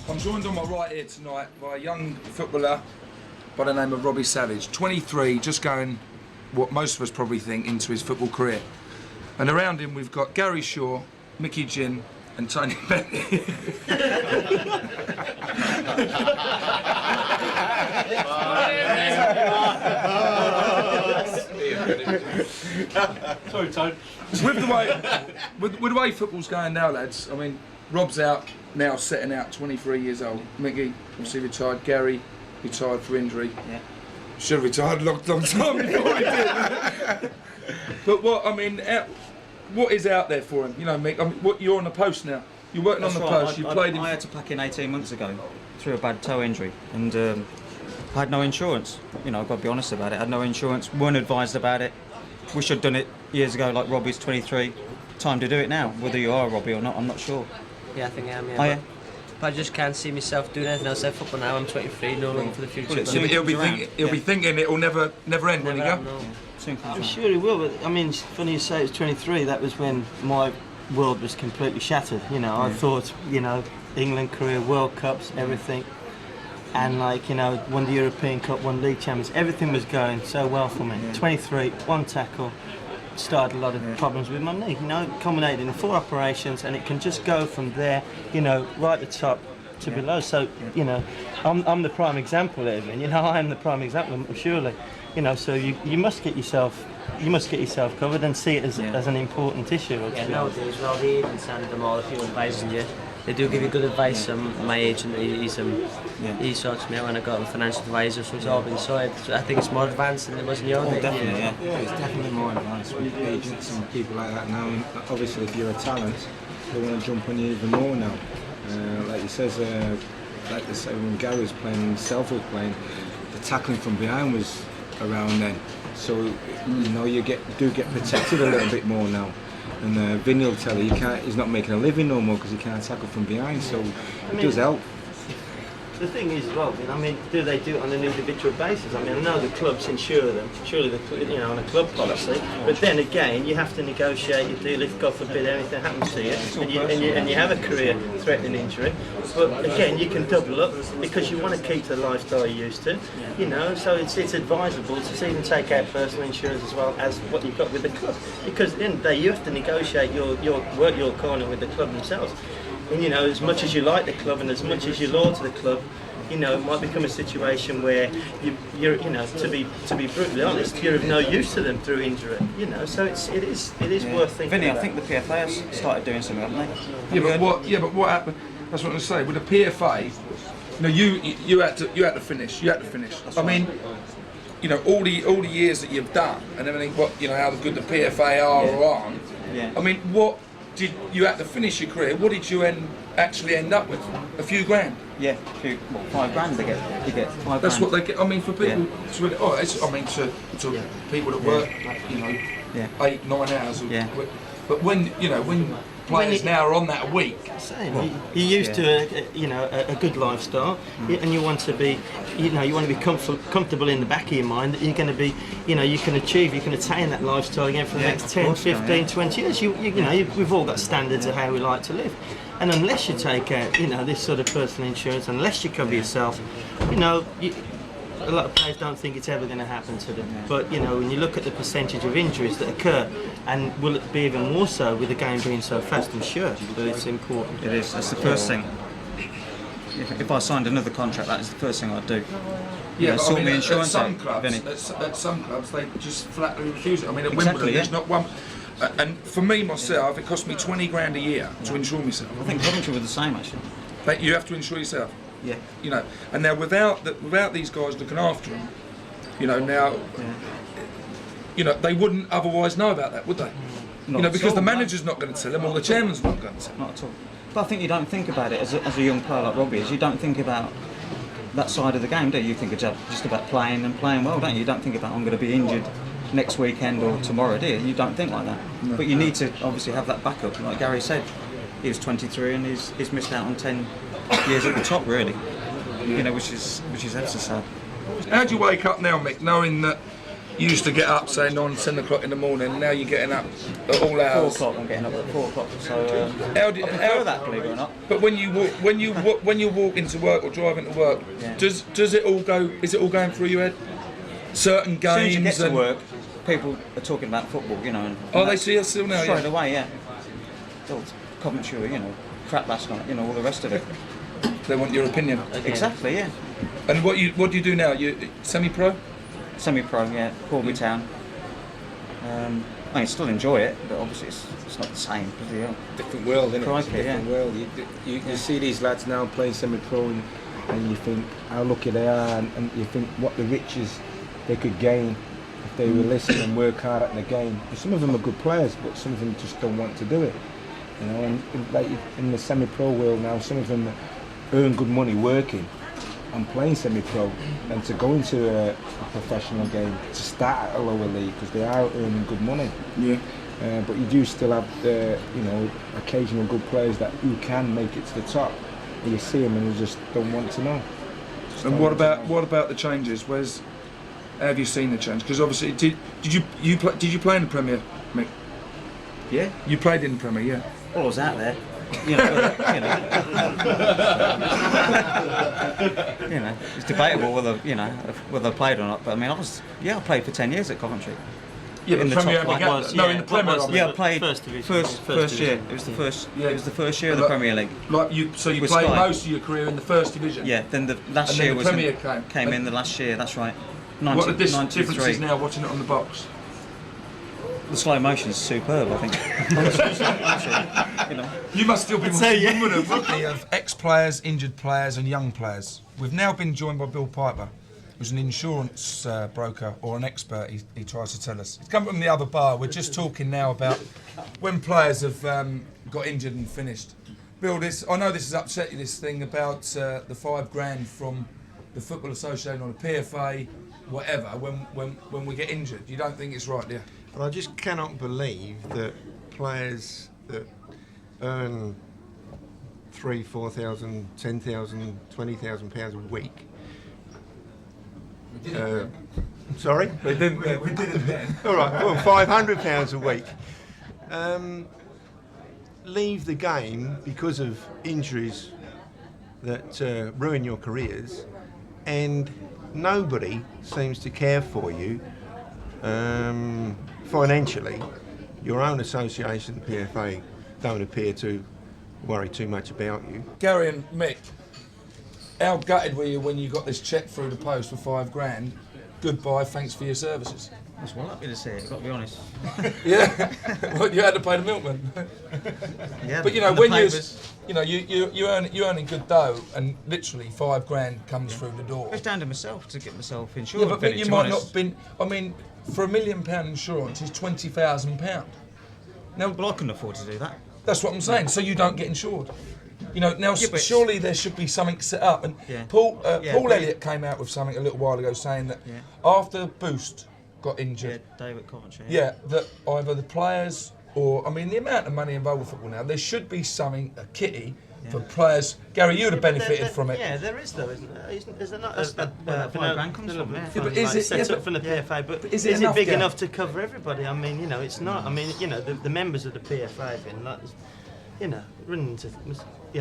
I'm joined on my right here tonight by a young footballer by the name of Robbie Savage, 23, just going, what most of us probably think, into his football career. And around him we've got Gary Shaw, Mickey Ginn and Tony Bennett. Sorry, Tony. With the way football's going now, lads, I mean, Rob's out now, setting out, 23 years old. Mickey, obviously retired. Gary, retired for injury. Yeah. Should have retired a long time before he did. But what is out there for him? You know, Mick, you're on the post now. You're working on the post. I had to pack in 18 months ago through a bad toe injury, and I had no insurance. You know, I've got to be honest about it. I had no insurance, weren't advised about it. We should have done it years ago, like Robbie's 23. Time to do it now. Whether you are Robbie or not, I'm not sure. Yeah, I think I am, yeah. Oh, yeah? But I just can't see myself doing anything else. I football now, I'm 23, no longer for the future. Well, but He'll be thinking it'll never end when he go. no. I'm sure he will, but I mean, it's funny you say it's 23. That was when my world was completely shattered. You know, I thought, you know, England career, World Cups, everything, and like, you know, won the European Cup, won League Champions. Everything was going so well for me. 23, one tackle, started a lot of problems with my knee. You know, culminated in 4 operations, and it can just go from there, you know, right at the top to below. So, you know, I'm the prime example, Edwin. You know, I am the prime example, surely. You know, so you must get yourself covered and see it as an important issue. Yeah, nowadays, well, the agents and them all, if you're advising you, they do give you good advice. My agent, he sorts me out when I got a financial advisor, so it's all been sorted. So I think it's more advanced than it was in your day. Definitely, Yeah, it's definitely more advanced with agents and people like that now. And obviously, if you're a talent, they want to jump on you even more now. Like he says, like they say when Gary was playing, himself was playing, the tackling from behind was around then. So you know you do get protected a little bit more now. And Vinnie will tell you he's not making a living no more because he can't tackle from behind. So it does help. The thing is, Robin, I mean, do they do it on an individual basis? I mean, I know the clubs insure them, surely on a club policy, but then again, you have to negotiate your deal if, God forbid, anything happens to you, and you have a career-threatening injury. But again, you can double up because you want to keep the lifestyle you're used to, you know, so it's advisable to even take out personal insurance as well as what you've got with the club, because at the end of the day, you have to negotiate work your corner with the club themselves. And you know, as much as you like the club and as much as you're loyal to the club, you know, it might become a situation where you're you know, to be brutally honest, you're of no use to them through injury. You know, so it is worth thinking. Vinny, about. I think the PFA has started doing something, haven't they? Yeah, but what happened? That's what I'm going to say. With the PFA, you know, you had to finish. I mean, you know, all the years that you've done and everything. What, you know, how good the PFA are or aren't. Yeah. I mean, what did you had to finish your career? What did you actually end up with? A few grand. Yeah, $5 grand they get. $5 grand. That's what they get. I mean, for people to people that work, you know, 8-9 hours. But when players now are on that a week. You're used to a good lifestyle, and you want to be, you want to be comfortable in the back of your mind that you're going to be, you can attain that lifestyle again for the next 10, 15, 20 years. We've all got standards of how we like to live, and unless you take out, this sort of personal insurance, unless you cover yourself, a lot of players don't think it's ever going to happen to them. But when you look at the percentage of injuries that occur, and will it be even more so with the game being so fast, I'm sure, but it's important. It is. That's the first thing. If I signed another contract, that is the first thing I'd do. Yeah, sort the insurance at some clubs, they just flatly refuse it. I mean, at Wimbledon, there's not one. And for me, myself, it cost me 20 grand a year to insure myself. I think Coventry were the same, actually. You have to insure yourself. Yeah. And now without these guys looking after them, they wouldn't otherwise know about that, would they? Because the manager's not going to tell them, or the chairman's not going to tell them. Not at all. But I think you don't think about it as a young player like Robbie is. You don't think about that side of the game, do you? You think it's just about playing and playing well, don't you? You don't think about I'm going to be injured next weekend or tomorrow, do you? You don't think like that. No. But you need to obviously have that backup. Like Gary said, he was 23 and he's missed out on 10 years at the top, really. Which is ever so sad. How do you wake up now, Mick, knowing that You used to get up, say, 9, 10 o'clock in the morning. Now you're getting up at all 4 hours. o'clock. I'm getting up at 4 o'clock. So How I do, prefer how, that, believe it or not. But when you walk into work or drive into work, Yeah. does it all go? Is it all going through your head? Certain As soon as games. you get to and, work, people are talking about football, you know. And Oh, they that's see us still now. straight Yeah. away, yeah. Oh, Coventry, you know, crap last night, you know, all the rest of it. They want your opinion. Exactly, yeah. And what do you do now? You semi-pro? Semi-pro, yeah, Corby Town. I still enjoy it, but obviously it's not the same. Different world, isn't it? Crikey, It's a different yeah. world. You see these lads now playing semi-pro and you think how lucky they are, and you think what the riches they could gain if they will listen and work hard at the game. Some of them are good players, but some of them just don't want to do it. You know, and like in the semi-pro world now, some of them earn good money working and playing semi-pro, and to go into a professional game, to start at a lower league because they are earning good money. Yeah. But you do still have the, you know, occasional good players who can make it to the top. And you see them and you just don't want to know. And what about the changes? Have you seen the change? Because obviously, did you play in the Premier, Mick? Yeah. You played in the Premier, yeah. Well, I was out there. You know, it's debatable whether I played or not. But I mean, I played for 10 years at Coventry. Yeah, in the the Premier top began, flight. no, in the Premier. Yeah, I played First division. First year. division. It was the first. Yeah. It was the first year of the Premier League. Like so you With played Sky. most of your career in the First Division. Yeah. Then the last And year then the was Premier came. in the last year. That's right. What are the 93. differences now watching it on the box? The slow motion is superb, I think. You know. You must still be watching Wimbledon of ex-players, injured players and young players. We've now been joined by Bill Piper, who's an insurance broker or an expert, he tries to tell us. He's come from the other bar. We're just talking now about when players have got injured and finished. Bill, I know this has upset you, this thing about the $5,000 from the Football Association or the PFA, whatever, when we get injured. You don't think it's right, do you? And I just cannot believe that players that earn £3,000, £4,000, £10,000, £20,000 a week. Sorry? We didn't then. All right, well, £500 a week. Leave the game because of injuries that ruin your careers, and nobody seems to care for you financially. Your own association, the PFA, don't appear to worry too much about you. Gary and Mick, how gutted were you when you got this cheque through the post for $5,000? Goodbye, thanks for your services. I was well happy to see it, I've got to be honest. Yeah, well, you had to pay the milkman. Yeah, But you know, the when papers. you're earning good dough, and literally $5,000 comes through the door. It's down to myself to get myself insured. Yeah, but Vinnie, you to be might honest. not been. I mean, for £1 million insurance is £20,000. Now, Well, I couldn't afford to do that. that's what I'm saying. So you don't get insured. You know, now Yeah, but surely there should be something set up. And Yeah. Paul Yeah, but- Elliott came out with something a little while ago saying that Yeah. after Boost got Yeah, injured, David Coventry. yeah, that either the players or, I mean, the amount of money involved with football now, there should be something, a kitty, for players. Gary, you'd have benefited from it. Yeah, there is though, isn't there? Is there not? That's where that £5,000 comes from, yeah. Yeah, but is it- set yeah, up but- from the PFA? But is is it it enough, big Gary? enough to cover everybody? I mean, you know, it's not. I mean, you know, the members of the PFA thing, like, you know, running into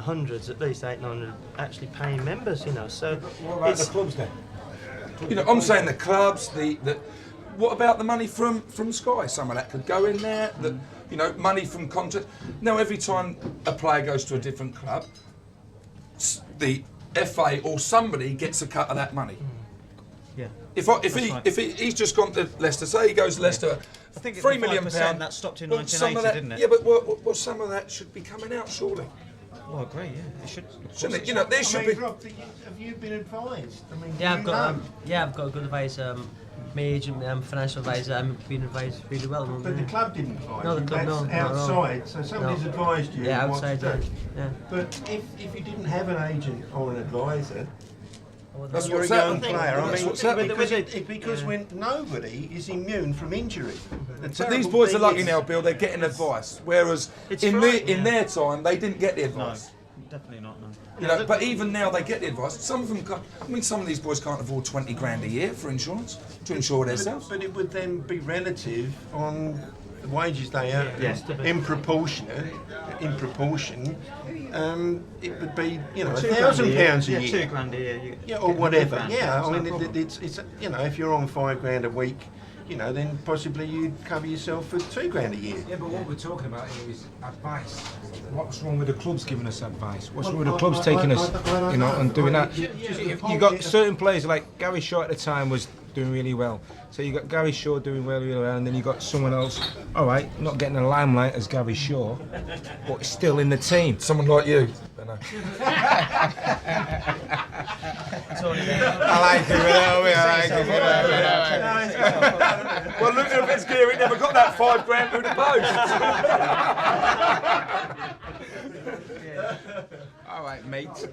hundreds, at least 800 actually paying members. You know, so What about the clubs then? You know, I'm saying the clubs, what about the money from Sky? Some of that could go in there. You know, money from contract. Now, every time a player goes to a different club, the FA or somebody gets a cut of that money. Yeah. If he's just gone to Leicester, say he goes to Leicester, I think £3 million. that stopped in well, some 1980, of that, didn't it? yeah, but some of that should be coming out, surely. Well, I agree, yeah. It should. of course Shouldn't it? it You know, there should be. Rob, have you been advised? I mean, Yeah, do you know? I've got a good advisor. My agent, financial advisor, I've been advised really well. But the club didn't advise No, the you. club, That's no, no, no. outside, so somebody's No. advised you Yeah, what to outside. do. Yeah. But if you didn't have an agent or an advisor, That's you're a what's young happening. player. I That's mean, what's happening. because when nobody is immune from injury. The So these terrible boys are thing lucky is- now, Bill. They're getting advice, whereas It's in frightening, their time they didn't get the advice. definitely not. No. You know, but even now they get the advice. Some of them can't. I mean, some of these boys can't afford 20 grand a year for insurance to insure themselves. But it would then be relative on the wages they earn. In proportion, it would be, you know, £1,000 a year. Yeah, £2 grand a year. Yeah, or whatever. Yeah, I mean, no it's you know, if you're on £5 grand a week, you know, then possibly you'd cover yourself for £2 grand a year. Yeah, but what we're talking about here is advice. What's wrong with the clubs giving us advice? What's wrong with the clubs taking us, you know, and doing that? You got certain players like Gary Shaw at the time was doing really well. So you got Gary Shaw doing really well, and then you got someone else. All right, not getting the limelight as Gary Shaw, but still in the team. Someone like you. I like it without me. I like it without me. Well, look at his gear. He never got that £5 grand through the post. All right, mate.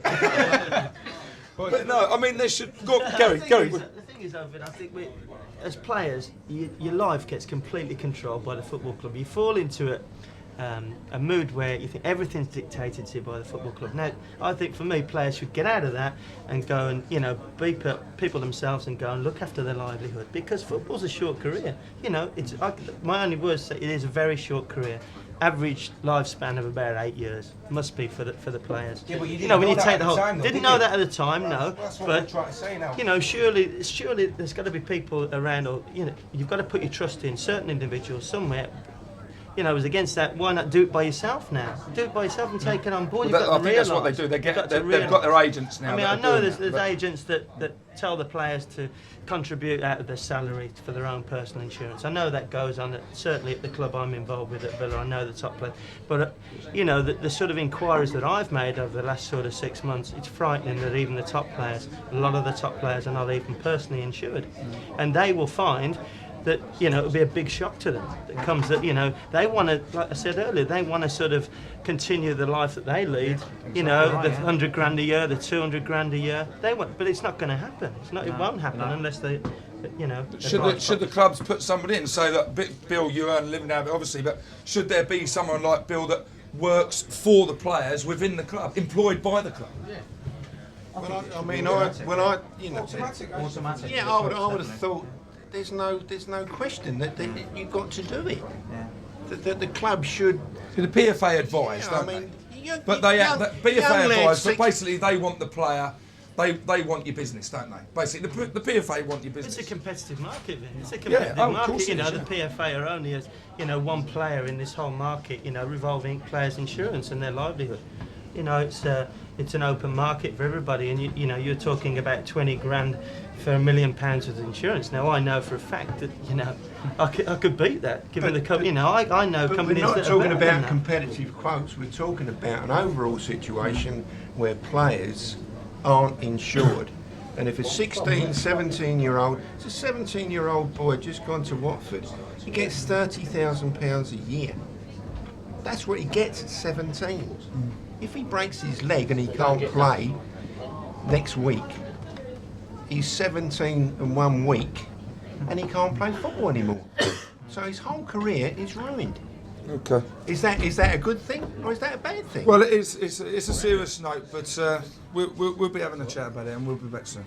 But no, I mean, they should go. Gary. The thing is, Ovid, I think as players, your life gets completely controlled by the football club. You fall into a mood where you think everything's dictated to you by the football club. Now, I think for me, players should get out of that and go and, you know, be people themselves and go and look after their livelihood, because football's a short career. You know, my only words say it is a very short career. Average lifespan of about 8 years must be for the players. Yeah, but you know, when you know take that the at the whole, time, though, didn't did know you? that at the time, no. That's what But I'm trying to say now. you know, surely there's got to be people around, or you know, you've got to put your trust in certain individuals somewhere. You know, as against that, why not do it by yourself now? Do it by yourself and take it on board. Well, I think that's what they do. They've got their agents now. I mean, I know there's agents that tell the players to contribute out of their salary for their own personal insurance. I know that goes on, certainly at the club I'm involved with at Villa. I know the top players. But, you know, the sort of inquiries that I've made over the last sort of 6 months, it's frightening that even the top players, a lot of the top players are not even personally insured. And they will find that, you know, it'll be a big shock to them. It comes that, you know, they want to, like I said earlier, they want to sort of continue the life that they lead. You know, the 100 grand a year, the 200 grand a year. They want, but it's not going to happen. It won't happen unless they, you know. Should the clubs put somebody in and say, look, Bill, you earn a living out of it, obviously, but should there be someone like Bill that works for the players within the club, employed by the club? Yeah. Well, I mean, you know, Automatic. yeah, I would have thought. There's no question that you've got to do it. Yeah. The club should. The PFA advise, don't they? But PFA advise, but basically they want the player. They want your business, don't they? Basically, the PFA want your business. It's a competitive market, then. It's a competitive market. You know, the PFA are only as, you know, one player in this whole market. You know, revolving players' insurance and their livelihood. You know, it's an open market for everybody, and you know, you're talking about 20 grand for £1 million of insurance. Now, I know for a fact that, you know, I could beat that, given the company. You know, I know companies that are we're not talking better than about that. competitive quotes. We're talking about an overall situation where players aren't insured. And if a 16, 17-year-old, it's a 17-year-old boy just gone to Watford, he gets £30,000 a year. That's what he gets at 17. If he breaks his leg and he can't play next week, he's 17 and 1 week and he can't play football anymore. So his whole career is ruined. Okay. Is that a good thing or is that a bad thing? Well, it is. It's a serious note, but we'll be having a chat about it, and we'll be back soon.